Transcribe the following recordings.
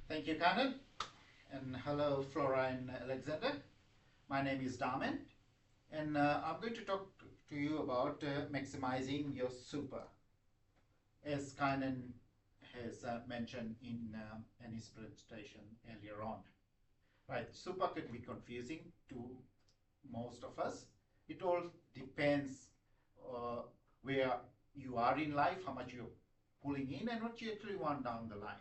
Thank you, Kanan. And hello, Flora and Alexander. My name is Dharmed, and I'm going to talk to you about maximizing your super, as Kanan has mentioned in his presentation earlier on. Right, super could be confusing to most of us. It all depends where you are in life, how much you're pulling in, and what you actually want down the line.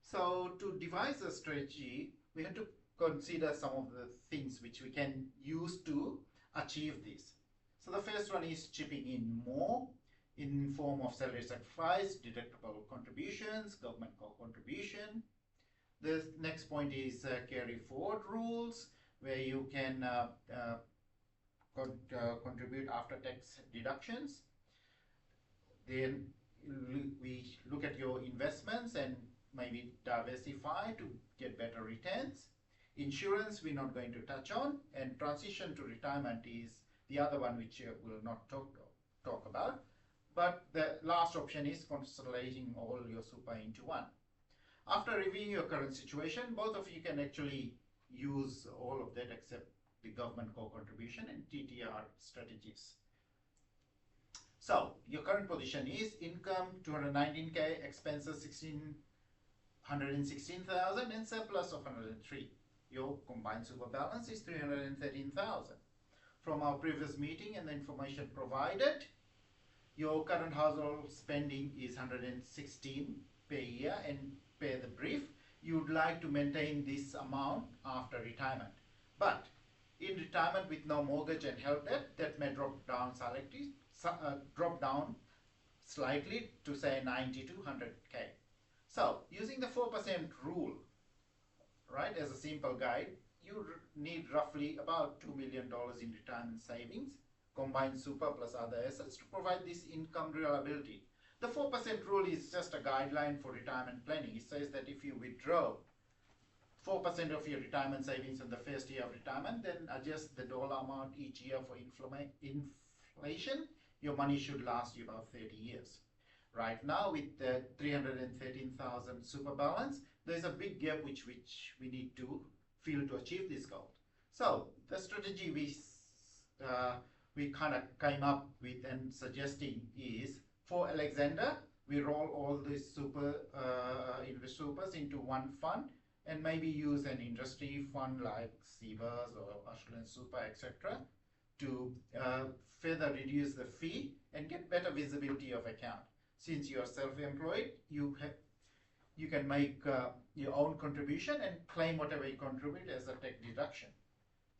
So to devise a strategy, we have to consider some of the things which we can use to achieve this. So the first one is chipping in more in form of salary sacrifice, deductible contributions, government contribution. The next point is carry forward rules, where you can contribute after tax deductions. Then we look at your investments and maybe diversify to get better returns. Insurance we're not going to touch on, and transition to retirement is the other one which we'll not talk about. But the last option is consolidating all your super into one. After reviewing your current situation, both of you can actually use all of that except the government co-contribution and TTR strategies. So your current position is income 219k, expenses 116,000, and surplus of 103. Your combined super balance is 313,000. From our previous meeting and the information provided, your current household spending is 116 per year, and per the brief, you would like to maintain this amount after retirement. But in retirement with no mortgage and health debt, that may drop down slightly to say 90 to 100k. So using the 4% rule, right, as a simple guide, you need roughly about $2 million in retirement savings, combined super plus other assets to provide this income reliability. The 4% rule is just a guideline for retirement planning. It says that if you withdraw 4% of your retirement savings in the first year of retirement, then adjust the dollar amount each year for inflation, your money should last you about 30 years. Right now, with the 313,000 super balance, there's a big gap which we need to fill to achieve this goal. So the strategy we kind of came up with and suggesting is, for Alexander, we roll all these supers into one fund, and maybe use an industry fund like CBAS or Australian Super, etc., to further reduce the fee and get better visibility of account. Since you are self-employed, you can make your own contribution and claim whatever you contribute as a tax deduction.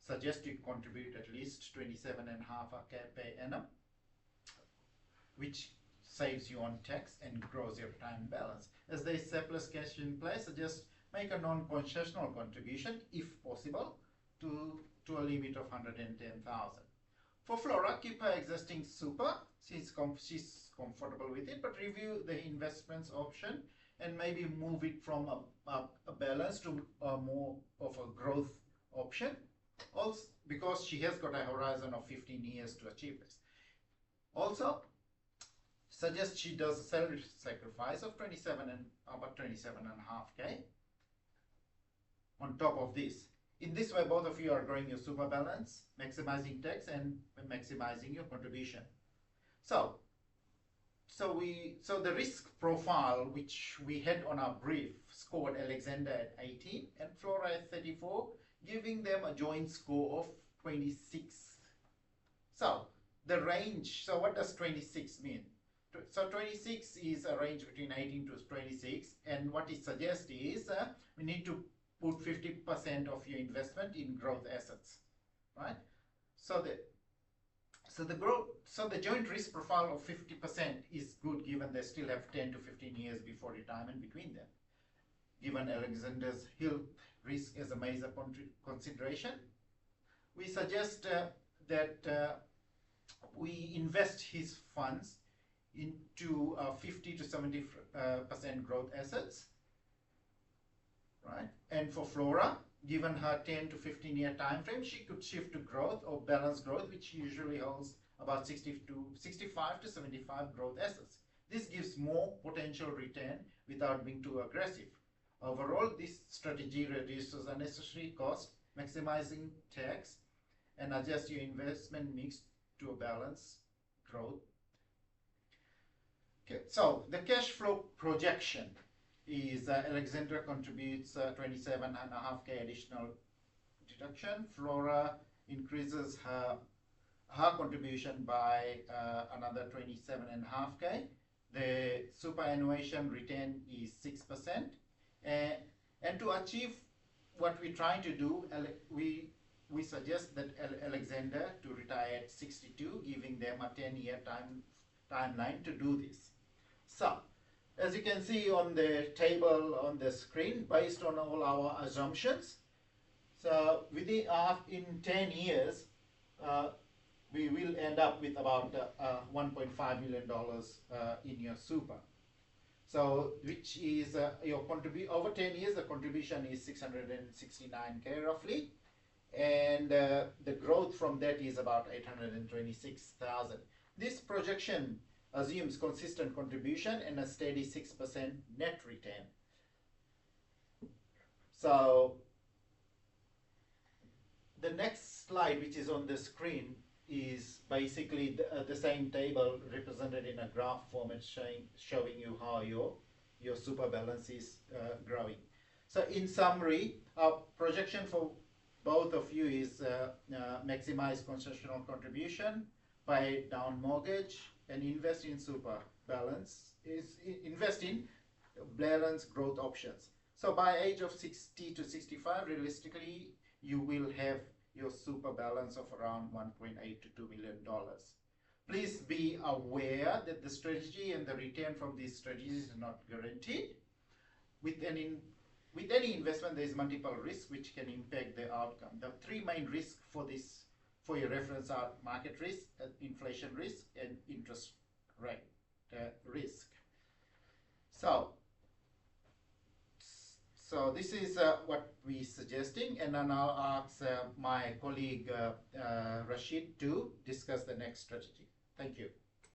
Suggest you contribute at least 27.5k per annum, which saves you on tax and grows your retirement balance. As there is surplus cash in place, suggest make a non-concessional contribution, if possible, to a limit of 110,000. For Flora, keep her existing super since she's comfortable with it, but review the investments option and maybe move it from a balance to more of a growth option. Also, because she has got a horizon of 15 years to achieve this. Also, suggest she does a salary sacrifice of about 27.5k on top of this. In this way, both of you are growing your super balance, maximizing tax, and maximizing your contribution. So the risk profile which we had on our brief scored Alexander at 18 and Flora at 34, giving them a joint score of 26. So the range, so what does 26 mean? So 26 is a range between 18 to 26, and what it suggests is we need to put 50% of your investment in growth assets, right? So the joint risk profile of 50% is good, given they still have 10 to 15 years before retirement between them. Given Alexander's health risk as a major consideration, we suggest that we invest his funds into 50 to 70% growth assets, right? And for Flora, given her 10 to 15 year time frame, she could shift to growth or balanced growth, which usually holds about 65 to 75 growth assets. This gives more potential return without being too aggressive. Overall, this strategy reduces unnecessary cost, maximizing tax, and adjust your investment mix to a balance growth. Okay, so the cash flow projection is Alexandra contributes 27.5K additional deduction. Flora increases her contribution by another 27.5K. The superannuation return is 6%. And to achieve what we're trying to do, we suggest that Alexander to retire at 62, giving them a 10-year timeline to do this. So, as you can see on the table on the screen, based on all our assumptions, so in 10 years, we will end up with about $1.5 million in your super. So, which is your over 10 years, the contribution is 669K roughly, and the growth from that is about 826,000. This projection assumes consistent contribution and a steady 6% net return. So the next slide, which is on the screen, is basically the same table represented in a graph format showing you how your super balance is growing. So in summary, our projection for both of you is maximize concessional contribution, pay down mortgage, and invest in super balance, invest in balance growth options. So by age of 60 to 65, realistically, you will have your super balance of around $1.8 to $2 million. Please be aware that the strategy and the return from these strategies is not guaranteed. With any investment, there is multiple risks which can impact the outcome. The three main risks for your reference are market risk, inflation risk, and interest rate risk. So this is what we're suggesting, and then I'll ask my colleague Rashid to discuss the next strategy. Thank you.